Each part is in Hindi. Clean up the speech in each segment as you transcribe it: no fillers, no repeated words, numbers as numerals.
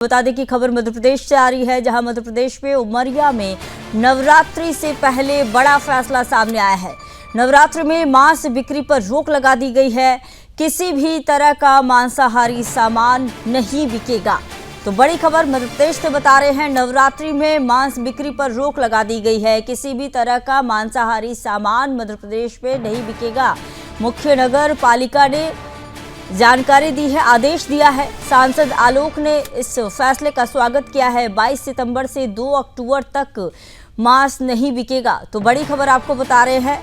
बता दें कि खबर मध्य प्रदेश से आ रही है, जहां मध्य प्रदेश में उमरिया में नवरात्रि से पहले बड़ा फैसला सामने आया है। नवरात्र में मांस बिक्री पर रोक लगा दी गई है। किसी भी तरह का मांसाहारी सामान नहीं बिकेगा। तो बड़ी खबर मध्य प्रदेश से बता रहे हैं, नवरात्रि में मांस बिक्री पर रोक लगा दी गई है। किसी भी तरह का मांसाहारी सामान मध्य प्रदेश में नहीं बिकेगा। मुख्य नगर पालिका ने जानकारी दी है, आदेश दिया है। सांसद आलोक ने इस फैसले का स्वागत किया है। 22 सितंबर से 2 अक्टूबर तक मांस नहीं बिकेगा। तो बड़ी खबर आपको बता रहे हैं,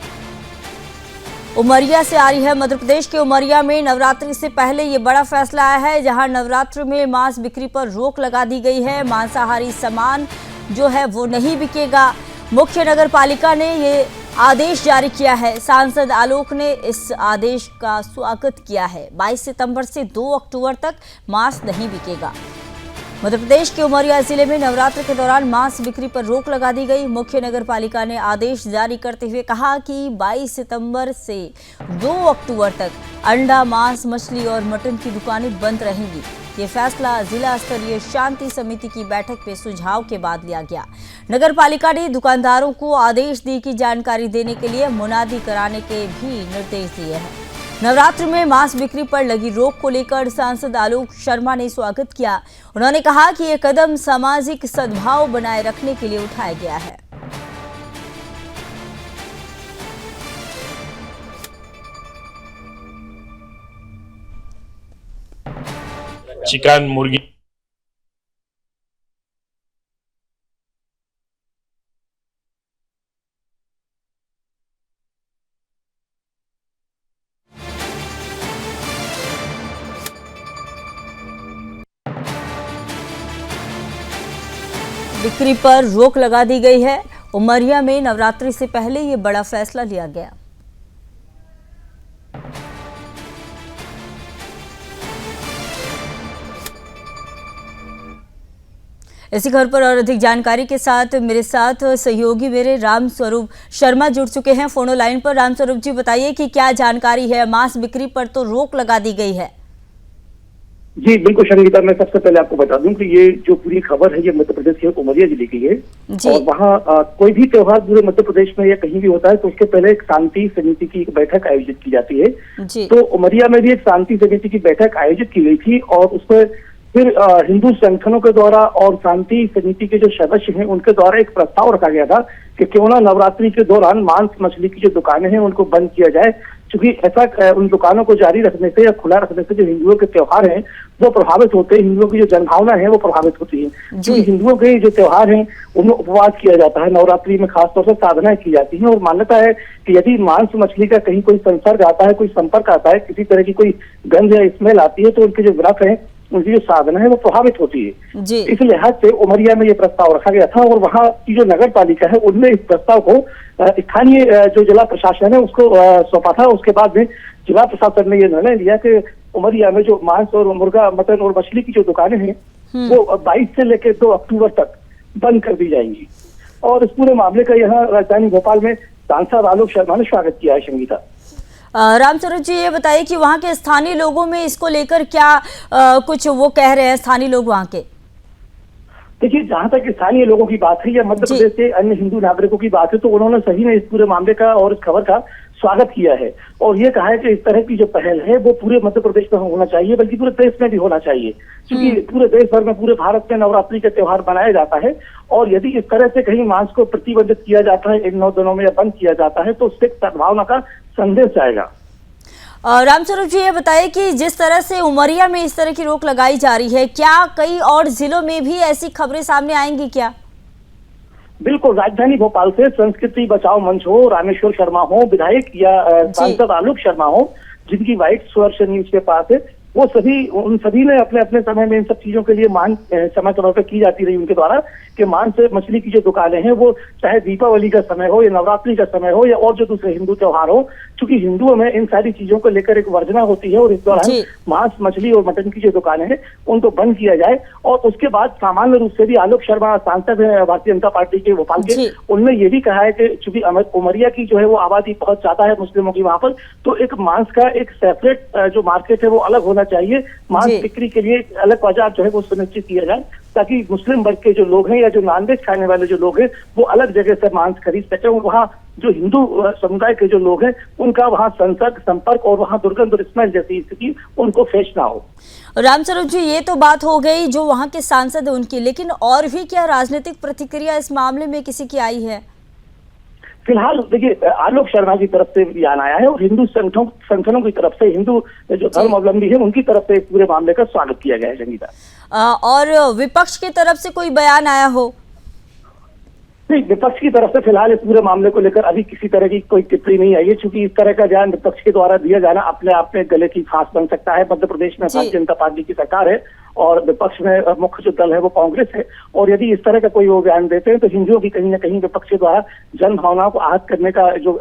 उमरिया से आ रही है। मध्य प्रदेश के उमरिया में नवरात्रि से पहले ये बड़ा फैसला आया है, जहां नवरात्र में मांस बिक्री पर रोक लगा दी गई है। मांसाहारी सामान जो है वो नहीं बिकेगा। मुख्य नगर पालिका ने ये आदेश जारी किया है। सांसद आलोक ने इस आदेश का स्वागत किया है। 22 सितंबर से 2 अक्टूबर तक मांस नहीं बिकेगा। मध्य प्रदेश के उमरिया जिले में नवरात्र के दौरान मांस बिक्री पर रोक लगा दी गई। मुख्य नगर पालिका ने आदेश जारी करते हुए कहा कि 22 सितंबर से 2 अक्टूबर तक अंडा, मांस, मछली और मटन की दुकानें बंद रहेंगी। ये फैसला जिला स्तरीय शांति समिति की बैठक में सुझाव के बाद लिया गया। नगर पालिका ने दुकानदारों को आदेश दी कि जानकारी देने के लिए मुनादी कराने के भी निर्देश दिए हैं। नवरात्र में मांस बिक्री पर लगी रोक को लेकर सांसद आलोक शर्मा ने स्वागत किया। उन्होंने कहा कि ये कदम सामाजिक सद्भाव बनाए रखने के लिए उठाया गया है। चिकन, मुर्गी बिक्री पर रोक लगा दी गई है। उमरिया में नवरात्रि से पहले ये बड़ा फैसला लिया गया। इसी खबर पर और अधिक जानकारी के साथ मेरे साथ सहयोगी मेरे राम स्वरूप शर्मा जुड़ चुके हैं फोनो लाइन पर। राम स्वरूप जी, बताइए कि क्या जानकारी है? मांस बिक्री पर तो रोक लगा दी गई है। जी बिल्कुल संगीता, मैं सबसे पहले आपको बता दूं कि ये जो पूरी खबर है ये मध्य प्रदेश के उमरिया जिले की है। और वहाँ कोई भी त्योहार पूरे मध्य प्रदेश में या कहीं भी होता है तो उसके पहले एक शांति समिति की बैठक आयोजित की जाती है। तो उमरिया में भी एक शांति समिति की बैठक आयोजित की गई थी और उस पर फिर हिंदू संगठनों के द्वारा और शांति समिति के जो सदस्य हैं उनके द्वारा एक प्रस्ताव रखा गया था कि क्यों ना नवरात्रि के दौरान मांस मछली की जो दुकानें हैं उनको बंद किया जाए, क्योंकि ऐसा उन दुकानों को जारी रखने से या खुला रखने से जो हिंदुओं के त्योहार हैं वो प्रभावित होते हैं, हिंदुओं की जो जनभावना है वो प्रभावित होती है। क्योंकि हिंदुओं के जो त्योहार हैं उनमें उपवास किया जाता है, नवरात्रि में खासतौर से साधनाएं की जाती हैं और मान्यता है कि यदि मांस मछली का कहीं कोई संसर्ग आता है, कोई संपर्क आता है, किसी तरह की कोई गंध या स्मेल आती है तो उनके जो व्रत है, उनकी जो साधना है वो प्रभावित होती है। इस लिहाज से उमरिया में ये प्रस्ताव रखा गया था और वहाँ की जो नगर पालिका है उनने इस प्रस्ताव को स्थानीय जो जिला प्रशासन है उसको सौंपा था। उसके बाद में जिला प्रशासन ने ये निर्णय लिया कि उमरिया में जो मांस और मुर्गा, मटन और मछली की जो दुकानें हैं वो 22 से लेकर 2 अक्टूबर तक बंद कर दी जाएंगी। और इस पूरे मामले का यहाँ राजधानी भोपाल में सांसद आलोक शर्मा ने स्वागत किया है। संगीता, रामचंद्र जी, ये बताइए कि वहाँ के स्थानीय लोगों में इसको लेकर क्या कुछ वो कह रहे हैं स्थानीय लोग वहाँ के? देखिए, जहां तक स्थानीय लोगों की बात है या मध्य प्रदेश के अन्य हिंदू नागरिकों की बात है तो उन्होंने सही में इस पूरे मामले का और इस खबर का स्वागत किया है और ये कहा है कि इस तरह की जो पहल है वो पूरे मध्य प्रदेश में होना चाहिए, बल्कि पूरे देश में भी होना चाहिए। क्योंकि पूरे देश भर में, पूरे भारत में नवरात्रि का त्योहार मनाया जाता है और यदि इस तरह से कहीं मांस को प्रतिबंधित किया जाता है, इन 9 दिनों में या बंद किया जाता है तो उससे सद्भावना का संदेश जाएगा। रामस्वरूप जी, ये बताइए कि जिस तरह से उमरिया में इस तरह की रोक लगाई जा रही है, क्या कई और जिलों में भी ऐसी खबरें सामने आएंगी क्या? बिल्कुल, राजधानी भोपाल से संस्कृति बचाओ मंच हो, रामेश्वर शर्मा हो, विधायक या सांसद आलोक शर्मा हो, जिनकी व्हाइट स्वर्ष न्यूज के पास है, वो उन सभी ने अपने अपने समय में इन सब चीजों के लिए मांग समय समय पर की जाती रही उनके द्वारा कि मांस मछली की जो दुकानें हैं वो चाहे दीपावली का समय हो या नवरात्रि का समय हो या और जो दूसरे हिंदू त्योहार हो, क्योंकि हिंदुओं में इन सारी चीजों को लेकर एक वर्जना होती है और इस दौरान मांस मछली और मटन की जो दुकानें हैं उनको बंद किया जाए। और उसके बाद सामान्य रूप से भी आलोक शर्मा सांसद है भारतीय जनता पार्टी के भोपाल के, उनने ये भी कहा है कि चूंकि उमरिया की जो है वो आबादी बहुत ज्यादा है मुस्लिमों की वहां पर, तो एक मांस का एक सेपरेट जो मार्केट है वो अलग होना चाहिए। मांस जी। बिक्री के लिए अलग बाजार जो है वो सुनिश्चित किया जाए, ताकि मुस्लिम वर्ग के जो लोग हैं या जो नॉनवेज खाने वाले जो लोग हैं वो अलग जगह से मांस खरीद सके, और वहाँ जो हिंदू समुदाय के जो लोग हैं उनका वहाँ संपर्क और वहाँ दुर्गंध और स्मेल जैसी स्थिति उनको फेस ना हो। रामस्वरूप जी, ये तो बात हो गई जो वहाँ के सांसद हैं उनकी, लेकिन और भी क्या राजनीतिक प्रतिक्रिया इस मामले में किसी की आई है? फिलहाल देखिए, आलोक शर्मा की तरफ से बयान आया है और हिंदू संगठनों की तरफ से, हिंदू जो धर्मावलंबी है उनकी तरफ से पूरे मामले का स्वागत किया गया है। संगीता, और विपक्ष की तरफ से कोई बयान आया हो? नहीं, विपक्ष की तरफ से फिलहाल इस पूरे मामले को लेकर अभी किसी तरह की कोई टिप्पणी नहीं आई है, क्योंकि इस तरह का बयान विपक्ष के द्वारा दिया जाना अपने आप में गले की फांस बन सकता है। मध्य प्रदेश में भारतीय जनता पार्टी की सरकार है और विपक्ष में मुख्य जो दल है वो कांग्रेस है, और यदि इस तरह का कोई वो बयान देते हैं तो हिंदुओं की कहीं ना कहीं विपक्ष के द्वारा जन भावनाओं को आहत करने का जो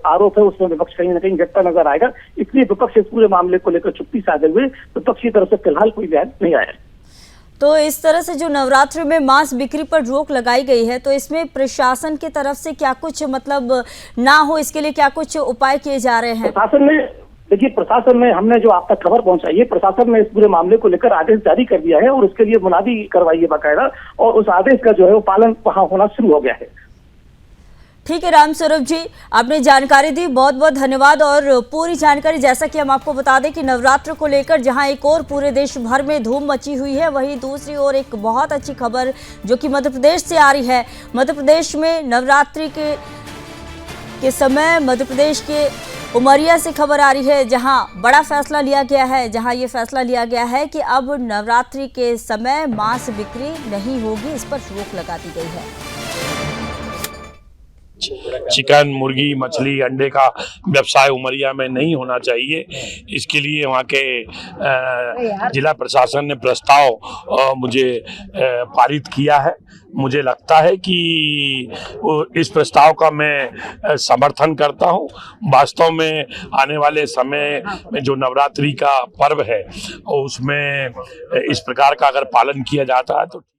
आरोप है उसमें विपक्ष कहीं ना कहीं जगता नजर आएगा। इसलिए विपक्ष इस पूरे मामले को लेकर चुप्पी साधे हुए विपक्ष की तरफ से फिलहाल कोई बयान नहीं आया। तो इस तरह से जो नवरात्र में मांस बिक्री पर रोक लगाई गई है, तो इसमें प्रशासन की तरफ से क्या कुछ मतलब ना हो इसके लिए क्या कुछ उपाय किए जा रहे हैं? प्रशासन ने हमने जो आप तक खबर पहुंचाई है, प्रशासन ने इस पूरे मामले को लेकर आदेश जारी कर दिया है और उसके लिए मुनादी करवाई है बाकायदा, और उस आदेश का जो है वो पालन वहां होना शुरू हो गया है। ठीक है रामस्वरूप जी, आपने जानकारी दी, बहुत बहुत धन्यवाद। और पूरी जानकारी, जैसा कि हम आपको बता दें कि नवरात्र को लेकर जहां एक और पूरे देश भर में धूम मची हुई है, वहीं दूसरी ओर एक बहुत अच्छी खबर जो कि मध्य प्रदेश से आ रही है। मध्य प्रदेश में नवरात्रि के समय मध्य प्रदेश के उमरिया से खबर आ रही है, जहां बड़ा फैसला लिया गया है, जहां ये फैसला लिया गया है कि अब नवरात्रि के समय मांस बिक्री नहीं होगी, इस पर रोक लगा दी गई है। चिकन, मुर्गी, मछली, अंडे का व्यवसाय उमरिया में नहीं होना चाहिए। इसके लिए वहाँ के जिला प्रशासन ने प्रस्ताव मुझे पारित किया है। मुझे लगता है कि इस प्रस्ताव का मैं समर्थन करता हूँ। वास्तव में आने वाले समय में जो नवरात्रि का पर्व है उसमें इस प्रकार का अगर पालन किया जाता है तो